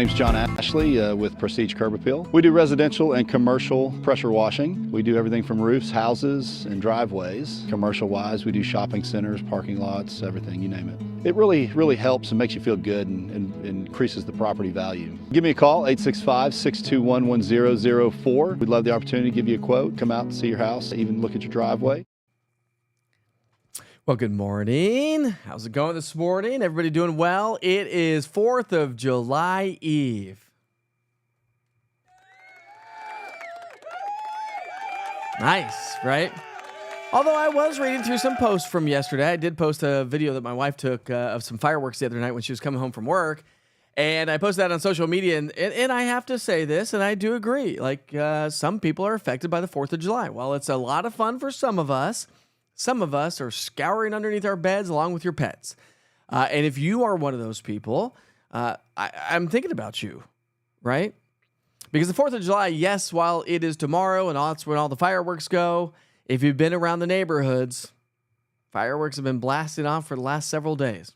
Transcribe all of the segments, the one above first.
name's John Ashley with Prestige Curb Appeal. We do residential and commercial pressure washing. We do everything from roofs, houses, and driveways. Commercial-wise, we do shopping centers, parking lots, everything, you name it. It really helps and makes you feel good and increases the property value. Give me a call, 865-621-1004. We'd love the opportunity to give you a quote, come out and see your house, even look at your driveway. Well, good morning. How's it going this morning? Everybody doing well? It is 4th of July Eve. Nice, right? Although I was reading through some posts from yesterday. I did post a video that my wife took of some fireworks the other night when she was coming home from work. And I posted that on social media. And I have to say this, and I do agree. Like, some people are affected by the 4th of July. While it's a lot of fun for some of us are scouring underneath our beds along with your pets. And if you are one of those people, I'm thinking about you, right? Because the 4th of July, yes, while it is tomorrow and that's when all the fireworks go, if you've been around the neighborhoods, fireworks have been blasting off for the last several days.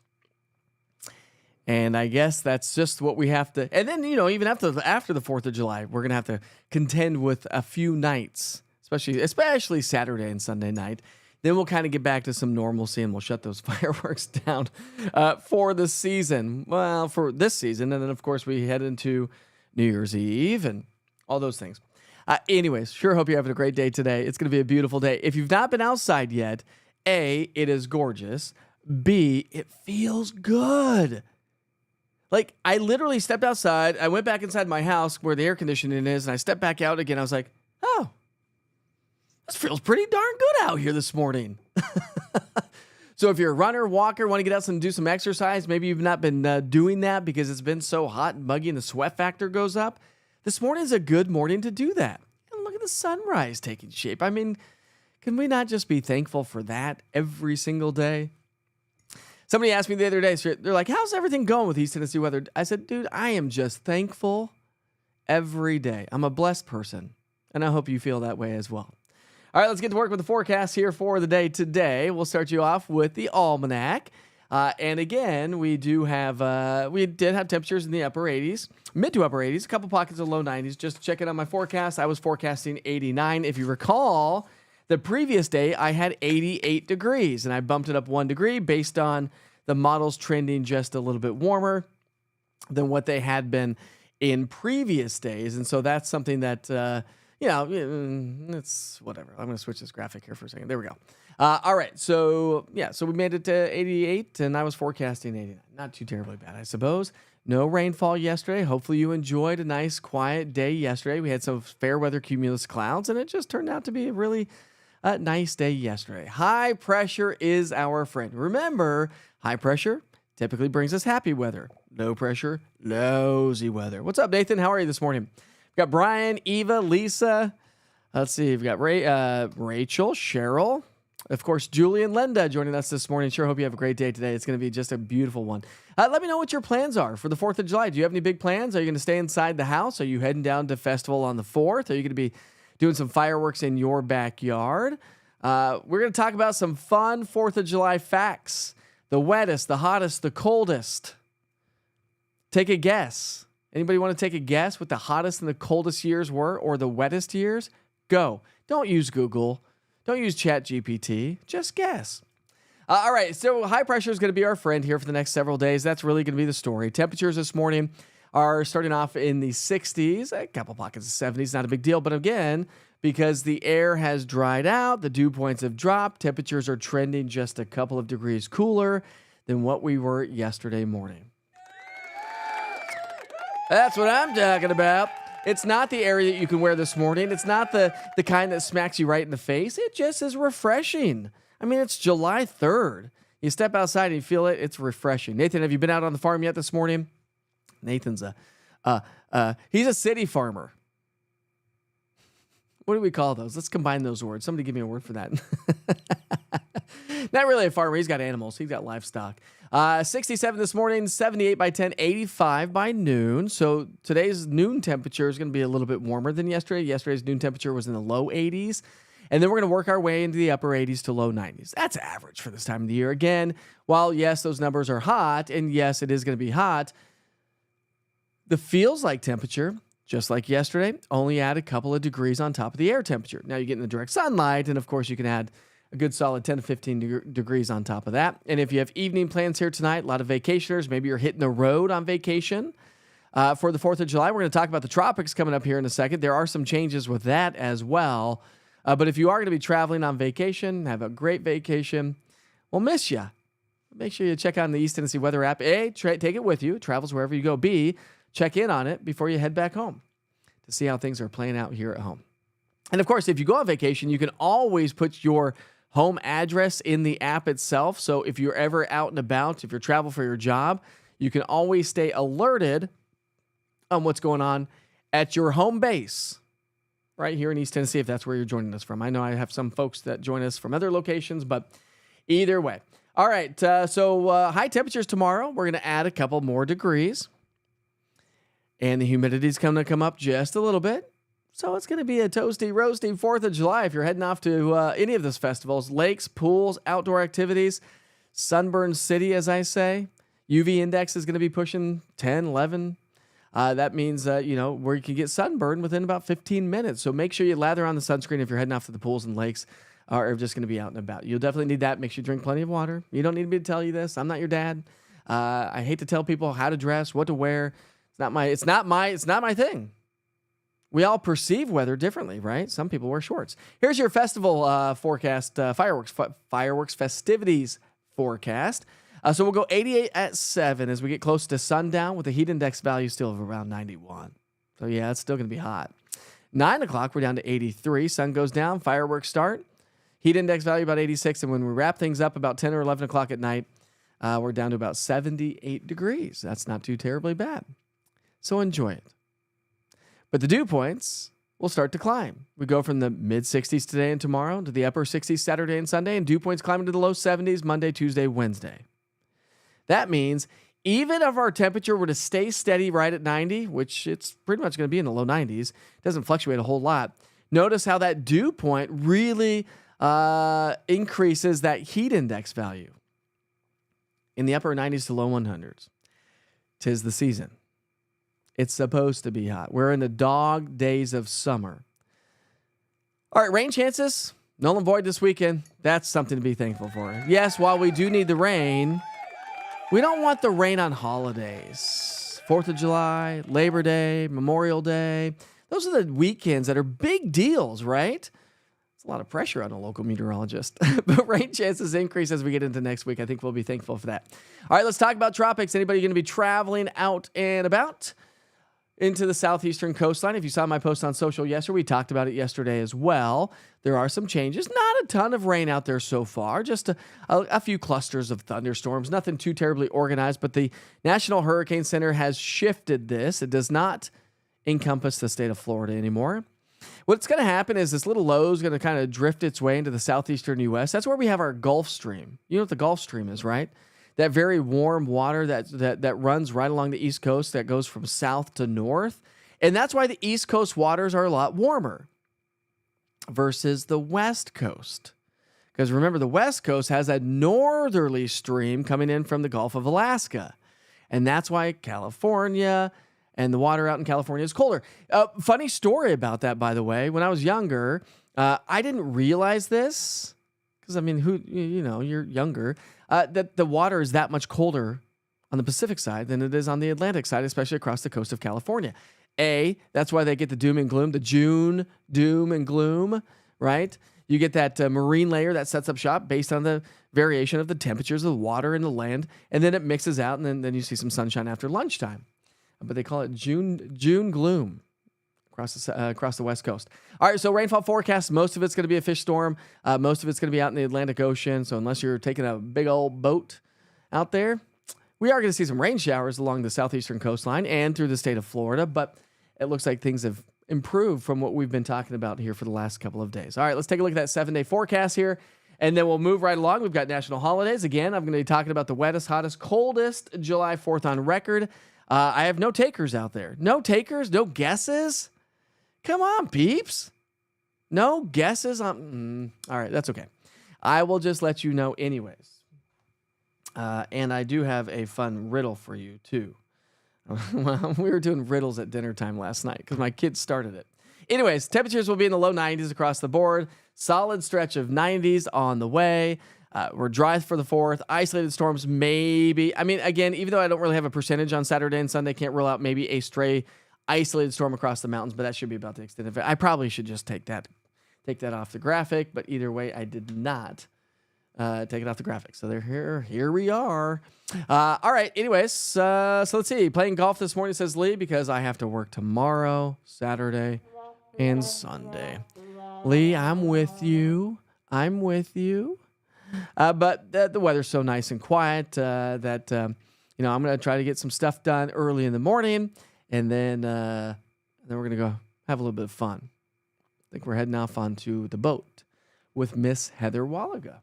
And I guess that's just what we have to. And then, even after the 4th of July, we're going to have to contend with a few nights, especially Saturday and Sunday night. Then we'll kind of get back to some normalcy and we'll shut those fireworks down for the season. Well, for this season. And then, of course, we head into New Year's Eve and all those things. Anyways, sure hope you're having a great day today. It's going to be a beautiful day. If you've not been outside yet, A, it is gorgeous. B, it feels good. Like, I literally stepped outside. I went back inside my house where the air conditioning is, and I stepped back out again. I was like, oh, this feels pretty darn good out here this morning. So if you're a runner, walker, want to get out and do some exercise, maybe you've not been doing that because it's been so hot and muggy and the sweat factor goes up, this morning is a good morning to do that. And look at the sunrise taking shape. I mean, can we not just be thankful for that every single day? Somebody asked me the other day, they're like, how's everything going with East Tennessee weather? I said, dude, I am just thankful every day. I'm a blessed person, and I hope you feel that way as well. All right, let's get to work with the forecast here for the day today. We'll start you off with the almanac. And again, we did have temperatures in the upper 80s, mid to upper 80s, a couple pockets of low 90s. Just checking on my forecast, I was forecasting 89. If you recall, the previous day I had 88 degrees, and I bumped it up 1 degree based on the models trending just a little bit warmer than what they had been in previous days. And so that's something that... it's whatever. I'm going to switch this graphic here for a second. There we go. All right. So we made it to 88, and I was forecasting 89. Not too terribly bad, I suppose. No rainfall yesterday. Hopefully you enjoyed a nice, quiet day yesterday. We had some fair weather cumulus clouds, and it just turned out to be a really nice day yesterday. High pressure is our friend. Remember, high pressure typically brings us happy weather. Low pressure, lousy weather. What's up, Nathan? How are you this morning? We've got Brian, Eva, Lisa. Let's see. We've got Rachel, Cheryl. Of course, Julie and Linda joining us this morning. Sure hope you have a great day today. It's going to be just a beautiful one. Let me know what your plans are for the 4th of July. Do you have any big plans? Are you going to stay inside the house? Are you heading down to festival on the 4th? Are you going to be doing some fireworks in your backyard? We're going to talk about some fun 4th of July facts. The wettest, the hottest, the coldest. Take a guess. Anybody want to take a guess what the hottest and the coldest years were, or the wettest years? Go. Don't use Google. Don't use ChatGPT. Just guess. All right, so high pressure is going to be our friend here for the next several days. That's really going to be the story. Temperatures this morning are starting off in the 60s, a couple pockets of 70s, not a big deal. But again, because the air has dried out, the dew points have dropped, temperatures are trending just a couple of degrees cooler than what we were yesterday morning. That's what I'm talking about. It's not the area that you can wear this morning. It's not the kind that smacks you right in the face. It just is refreshing. I mean, it's July 3rd. You step outside and you feel it. It's refreshing. Nathan, have you been out on the farm yet this morning? Nathan's he's a city farmer. What do we call those? Let's combine those words. Somebody give me a word for that. Not really a farmer. He's got animals. He's got livestock. 67 this morning, 78 by 10, 85 by noon. So today's noon temperature is going to be a little bit warmer than yesterday. Yesterday's noon temperature was in the low 80s. And then we're going to work our way into the upper 80s to low 90s. That's average for this time of the year. Again, while yes, those numbers are hot, and yes, it is going to be hot, The feels like temperature, just like yesterday, only add a couple of degrees on top of the air temperature. Now you get in the direct sunlight, and of course you can add a good solid 10 to 15 degrees on top of that. And if you have evening plans here tonight, a lot of vacationers, maybe you're hitting the road on vacation for the 4th of July. We're going to talk about the tropics coming up here in a second. There are some changes with that as well. But if you are going to be traveling on vacation, have a great vacation, we'll miss you. Make sure you check out the East Tennessee Weather app. A, take it with you. It travels wherever you go. B, check in on it before you head back home to see how things are playing out here at home. And of course, if you go on vacation, you can always put your home address in the app itself. So if you're ever out and about, if you're traveling for your job, you can always stay alerted on what's going on at your home base right here in East Tennessee, if that's where you're joining us from. I know I have some folks that join us from other locations, but either way. All right, so high temperatures tomorrow. We're going to add a couple more degrees. And the humidity is going to come up just a little bit. So it's going to be a toasty, roasty 4th of July if you're heading off to any of those festivals, lakes, pools, outdoor activities, sunburn city, as I say. UV index is going to be pushing 10, 11. That means, where you can get sunburned within about 15 minutes. So make sure you lather on the sunscreen if you're heading off to the pools and lakes or just going to be out and about. You'll definitely need that. Make sure you drink plenty of water. You don't need me to tell you this. I'm not your dad. I hate to tell people how to dress, what to wear. It's not my thing. We all perceive weather differently, right? Some people wear shorts. Here's your festival forecast, fireworks festivities forecast. So we'll go 88 at 7 as we get close to sundown with the heat index value still of around 91. So yeah, it's still going to be hot. 9 o'clock, we're down to 83. Sun goes down, fireworks start. Heat index value about 86. And when we wrap things up about 10 or 11 o'clock at night, we're down to about 78 degrees. That's not too terribly bad. So enjoy it. But the dew points will start to climb. We go from the mid-60s today and tomorrow to the upper 60s Saturday and Sunday, and dew points climbing to the low 70s Monday, Tuesday, Wednesday. That means even if our temperature were to stay steady right at 90, which it's pretty much going to be in the low 90s, it doesn't fluctuate a whole lot. Notice how that dew point really increases that heat index value in the upper 90s to low 100s. 'Tis the season. It's supposed to be hot. We're in the dog days of summer. All right, rain chances, null and void this weekend. That's something to be thankful for. Yes, while we do need the rain, we don't want the rain on holidays. 4th of July, Labor Day, Memorial Day. Those are the weekends that are big deals, right? It's a lot of pressure on a local meteorologist. But rain chances increase as we get into next week. I think we'll be thankful for that. All right, let's talk about tropics. Anybody going to be traveling out and about into the southeastern coastline? If you saw my post on social yesterday, we talked about it yesterday as well. There are some changes. Not a ton of rain out there so far, just a few clusters of thunderstorms. Nothing too terribly organized, but the National Hurricane Center has shifted this. It does not encompass the state of Florida anymore. What's going to happen is this little low is going to kind of drift its way into the southeastern U.S. That's where we have our Gulf Stream. You know what the Gulf Stream is, right? That very warm water that runs right along the East Coast that goes from south to north. And that's why the East Coast waters are a lot warmer versus the West Coast. Because remember, the West Coast has a northerly stream coming in from the Gulf of Alaska. And that's why California and the water out in California is colder. Funny story about that, by the way. When I was younger, I didn't realize this. Because, I mean, you're younger. That the water is that much colder on the Pacific side than it is on the Atlantic side, especially across the coast of California. That's why they get the doom and gloom, the June doom and gloom, right? You get that marine layer that sets up shop based on the variation of the temperatures of the water and the land, and then it mixes out, and then you see some sunshine after lunchtime. But they call it June gloom across the West Coast. All right, so rainfall forecast, most of it's going to be a fish storm. Most of it's going to be out in the Atlantic Ocean. So unless you're taking a big old boat out there, we are going to see some rain showers along the southeastern coastline and through the state of Florida. But it looks like things have improved from what we've been talking about here for the last couple of days. All right, let's take a look at that 7-day forecast here. And then we'll move right along. We've got national holidays. Again, I'm going to be talking about the wettest, hottest, coldest July 4th on record. I have no takers out there. No takers, no guesses. Come on, peeps. No guesses on... all right, that's okay. I will just let you know anyways. And I do have a fun riddle for you, too. Well, we were doing riddles at dinner time last night because my kids started it. Anyways, temperatures will be in the low 90s across the board. Solid stretch of 90s on the way. We're dry for the 4th. Isolated storms, maybe. I mean, again, even though I don't really have a percentage on Saturday and Sunday, can't rule out maybe a stray isolated storm across the mountains, but that should be about the extent of it. I probably should just take that off the graphic, but either way, I did not take it off the graphic. So here we are. All right. Anyways, so let's see. Playing golf this morning, says Lee, because I have to work tomorrow, Saturday, and Sunday. Lee, I'm with you. But the weather's so nice and quiet that I'm going to try to get some stuff done early in the morning, and then we're going to go have a little bit of fun. I think we're heading off onto the boat with Miss Heather Wallaga,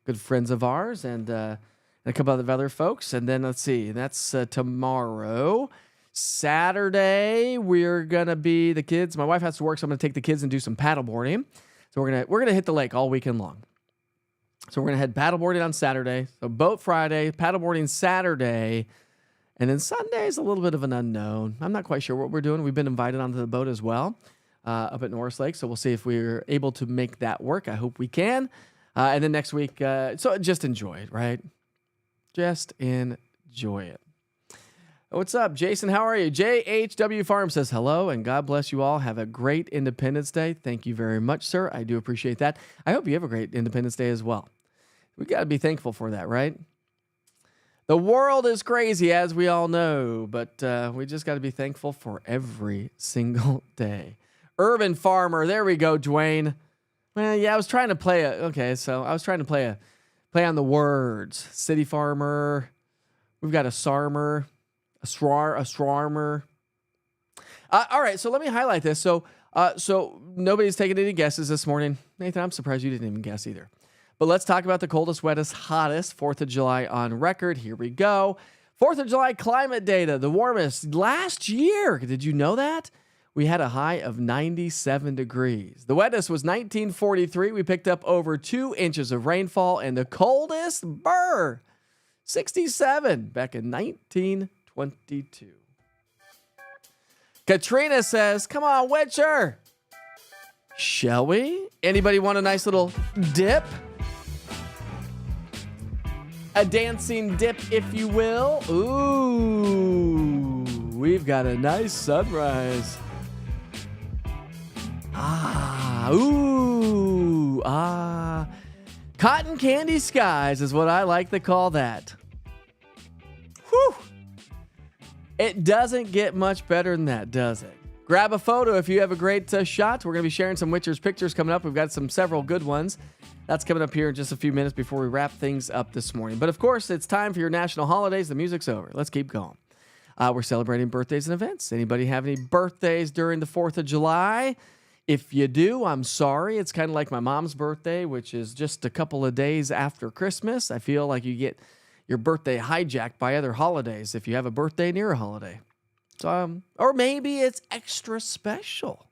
good friends of ours, and a couple of other folks. And then let's see, that's tomorrow. Saturday, we're gonna be the kids. My wife has to work, so I'm gonna take the kids and do some paddleboarding. So we're gonna hit the lake all weekend long. So we're gonna head paddleboarding on Saturday. So boat Friday, paddleboarding Saturday, and then Sunday is a little bit of an unknown. I'm not quite sure what we're doing. We've been invited onto the boat as well up at Norris Lake, so we'll see if we're able to make that work. I hope we can. And then next week, so just enjoy it, right? Just enjoy it. What's up, Jason? How are you? JHW Farm says hello, and God bless you all. Have a great Independence Day. Thank you very much, sir. I do appreciate that. I hope you have a great Independence Day as well. We got to be thankful for that, right? The world is crazy, as we all know, but we just got to be thankful for every single day. Urban Farmer. There we go, Dwayne. Well, yeah, I was trying to play play on the words. City Farmer. We've got a Sarmer. A swarmer. All right, so let me highlight this. So nobody's taking any guesses this morning. Nathan, I'm surprised you didn't even guess either. But let's talk about the coldest, wettest, hottest 4th of July on record. Here we go. 4th of July climate data, the warmest last year. Did you know that? We had a high of 97 degrees. The wettest was 1943. We picked up over 2 inches of rainfall. And the coldest, 67 back in 1922. Katrina says, come on, Witcher. Shall we? Anybody want a nice little dip? A dancing dip, if you will. Ooh, we've got a nice sunrise. Cotton candy skies is what I like to call that. Whew. It doesn't get much better than that, does it? Grab a photo if you have a great shot. We're going to be sharing some Witcher's pictures coming up. We've got several good ones. That's coming up here in just a few minutes before we wrap things up this morning. But of course, it's time for your national holidays. The music's over. Let's keep going. We're celebrating birthdays and events. Anybody have any birthdays during the 4th of July? If you do, I'm sorry. It's kind of like my mom's birthday, which is just a couple of days after Christmas. I feel like you get your birthday hijacked by other holidays if you have a birthday near a holiday. So, or maybe it's extra special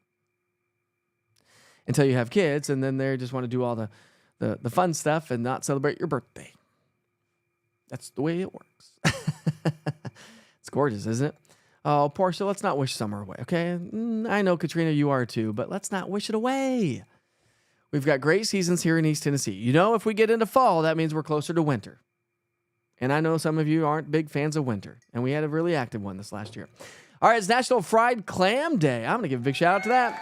until you have kids, and then they just want to do all the fun stuff and not celebrate your birthday. That's the way it works. It's gorgeous, isn't it? Oh, Portia, let's not wish summer away, okay? I know, Katrina, you are too, but let's not wish it away. We've got great seasons here in East Tennessee. You know, if we get into fall, that means we're closer to winter. And I know some of you aren't big fans of winter, and we had a really active one this last year. All right, it's National Fried Clam Day. I'm going to give a big shout out to that.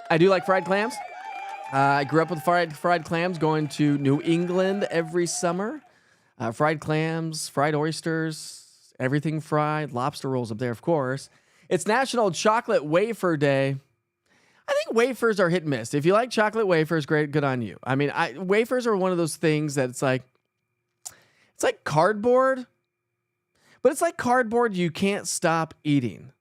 I do like fried clams. I grew up with fried clams, going to New England every summer. Fried clams, fried oysters, everything fried. Lobster rolls up there, of course. It's National Chocolate Wafer Day. I think wafers are hit and miss. If you like chocolate wafers, great, good on you. I mean, wafers are one of those things that it's like cardboard, but it's like cardboard you can't stop eating.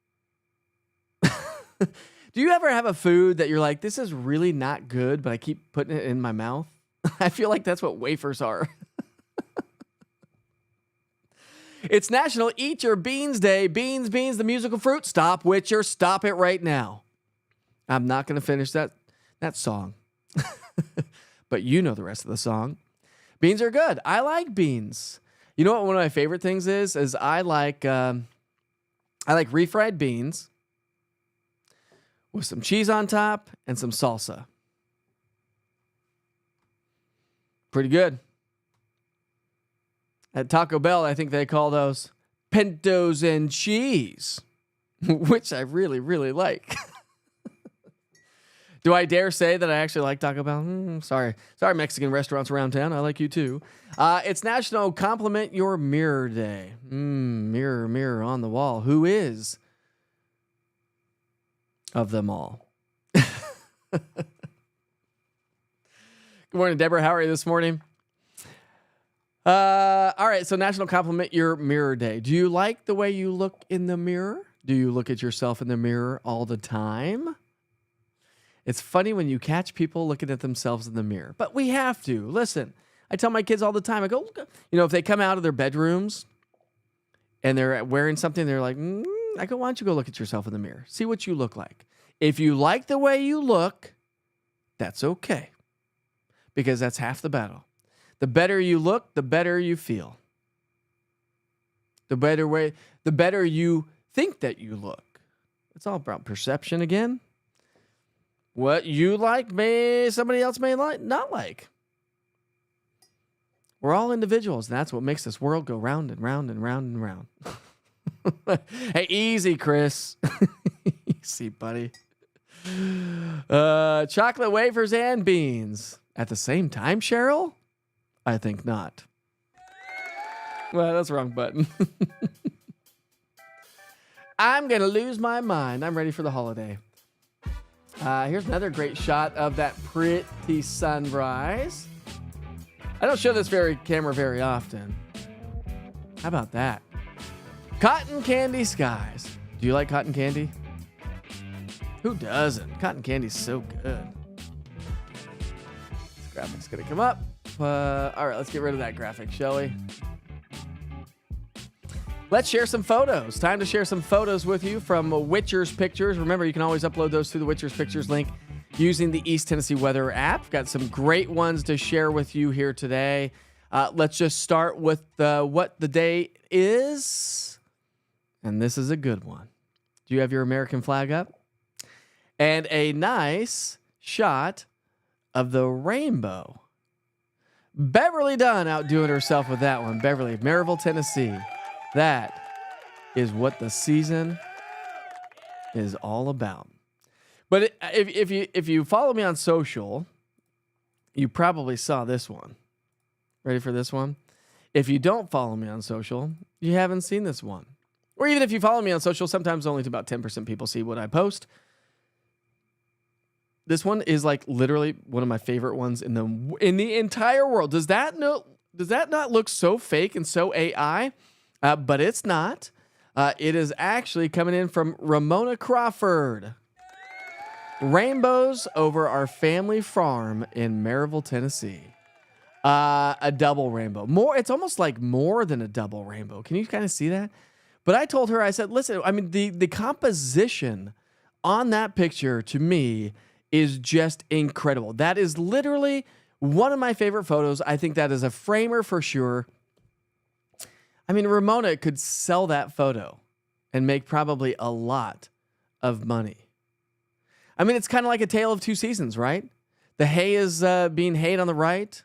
Do you ever have a food that you're like, this is really not good, but I keep putting it in my mouth? I feel like that's what wafers are. It's National Eat Your Beans Day. Beans, the musical fruit. Stop, Witcher. Stop it right now. I'm not going to finish that song. But you know the rest of the song. Beans are good. I like beans. You know what one of my favorite things is I like I like refried beans with some cheese on top and some salsa. Pretty good. At Taco Bell, I think they call those pintos and cheese, which I really, really like. Do I dare say that I actually like Taco Bell? Sorry, Mexican restaurants around town. I like you too. It's National Compliment Your Mirror Day. Mirror, mirror on the wall. Who is of them all? Good morning, Deborah. How are you this morning? All right, so National Compliment Your Mirror Day. Do you like the way you look in the mirror? Do you look at yourself in the mirror all the time? It's funny when you catch people looking at themselves in the mirror, but we have to. Listen, I tell my kids all the time, I go, if they come out of their bedrooms and they're wearing something, they're like, I go, why don't you go look at yourself in the mirror? See what you look like. If you like the way you look, that's okay, because that's half the battle. The better you look, the better you feel. The better you think that you look. It's all about perception again. What you like, somebody else may not like. We're all individuals, and that's what makes this world go round and round and round and round. Hey, easy, Chris. Easy, buddy. Chocolate wafers and beans at the same time, Cheryl? I think not. Well, that's the wrong button. I'm going to lose my mind. I'm ready for the holiday. Here's another great shot of that pretty sunrise. I don't show this camera very often. How about that? Cotton candy skies. Do you like cotton candy? Who doesn't? Cotton candy's so good. This graphic's going to come up. All right, let's get rid of that graphic, shall we? Let's share some photos. Time to share some photos with you from Witcher's Pictures. Remember, you can always upload those through the Witcher's Pictures link using the East Tennessee Weather app. Got some great ones to share with you here today. Let's just start with what the day is. And this is a good one. Do you have your American flag up? And a nice shot of the rainbow. Beverly Dunn outdoing herself with that one. Beverly, Maryville, Tennessee. That is what the season is all about. But if you follow me on social, you probably saw this one. Ready for this one? If you don't follow me on social, you haven't seen this one. Or even if you follow me on social, sometimes only about 10% people see what I post. This one is like literally one of my favorite ones in the entire world. Does that not look so fake and so AI? But it's not. It is actually coming in from Ramona Crawford. Rainbows over our family farm in Maryville, Tennessee. A double rainbow. It's almost like more than a double rainbow. Can you kind of see that? But I told her, I said, listen, I mean, the composition on that picture to me is just incredible. That is literally one of my favorite photos. I think that is a framer for sure. I mean, Ramona could sell that photo and make probably a lot of money. I mean, it's kind of like a tale of two seasons, right? The hay is being hayed on the right.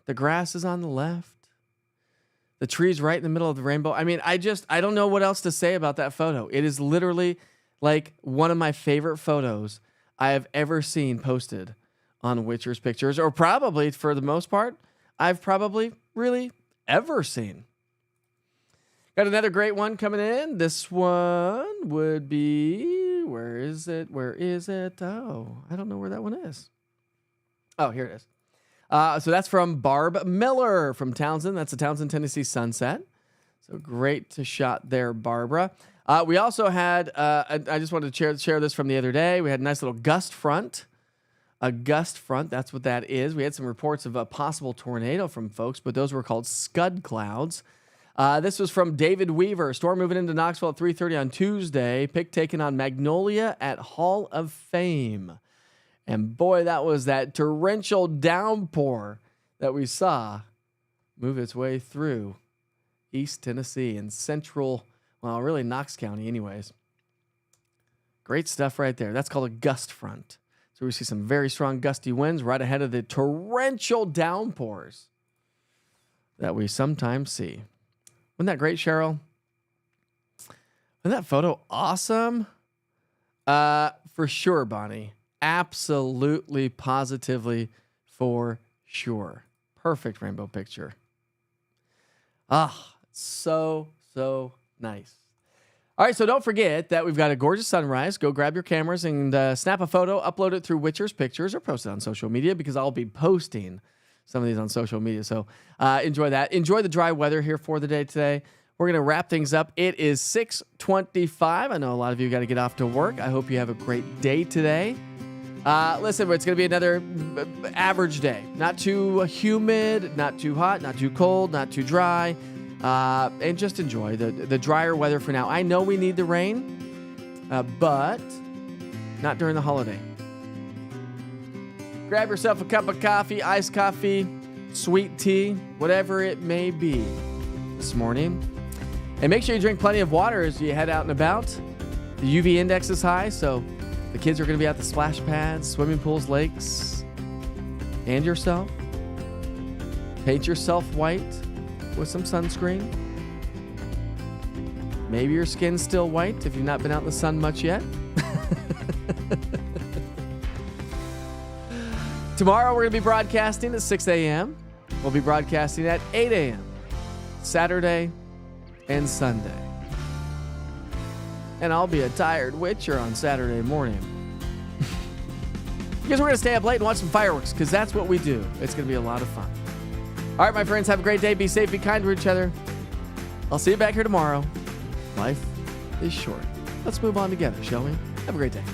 The grass is on the left. The tree's right in the middle of the rainbow. I mean, I don't know what else to say about that photo. It is literally like one of my favorite photos I have ever seen posted on Witcher's Pictures, or probably, for the most part, I've probably really ever seen. Got another great one coming in. This one would be, where is it? Oh, I don't know where that one is. Oh, here it is. So that's from Barb Miller from Townsend. That's a Townsend, Tennessee sunset. So great to shot there, Barbara. We also had, I just wanted to share this from the other day. We had a nice little gust front. A gust front, that's what that is. We had some reports of a possible tornado from folks, but those were called scud clouds. This was from David Weaver. Storm moving into Knoxville at 3:30 on Tuesday. Pick taken on Magnolia at Hall of Fame. And boy, that was that torrential downpour that we saw move its way through East Tennessee and central Well, really Knox County anyways. Great stuff right there. That's called a gust front. So we see some very strong gusty winds right ahead of the torrential downpours that we sometimes see. Wasn't that great, Cheryl? Wasn't that photo awesome? For sure, Bonnie. Absolutely, positively, for sure. Perfect rainbow picture. So nice. All right, so don't forget that we've got a gorgeous sunrise. Go grab your cameras and snap a photo, upload it through Witcher's Pictures, or post it on social media because I'll be posting some of these on social media. So enjoy that. Enjoy the dry weather here for the day today. We're going to wrap things up. It is 6:25. I know a lot of you got to get off to work. I hope you have a great day today. Listen, it's going to be another average day. Not too humid, not too hot, not too cold, not too dry. And just enjoy the drier weather for now. I know we need the rain, but not during the holiday. Grab yourself a cup of coffee, iced coffee, sweet tea, whatever it may be this morning. And make sure you drink plenty of water as you head out and about. The UV index is high, so the kids are going to be at the splash pads, swimming pools, lakes, and yourself. Paint yourself white with some sunscreen. Maybe your skin's still white if you've not been out in the sun much yet. Tomorrow we're going to be broadcasting at 6 a.m. We'll be broadcasting at 8 a.m. Saturday and Sunday. And I'll be a tired Witcher on Saturday morning. Because we're going to stay up late and watch some fireworks because that's what we do. It's going to be a lot of fun. All right, my friends, have a great day. Be safe, be kind to each other. I'll see you back here tomorrow. Life is short. Let's move on together, shall we? Have a great day.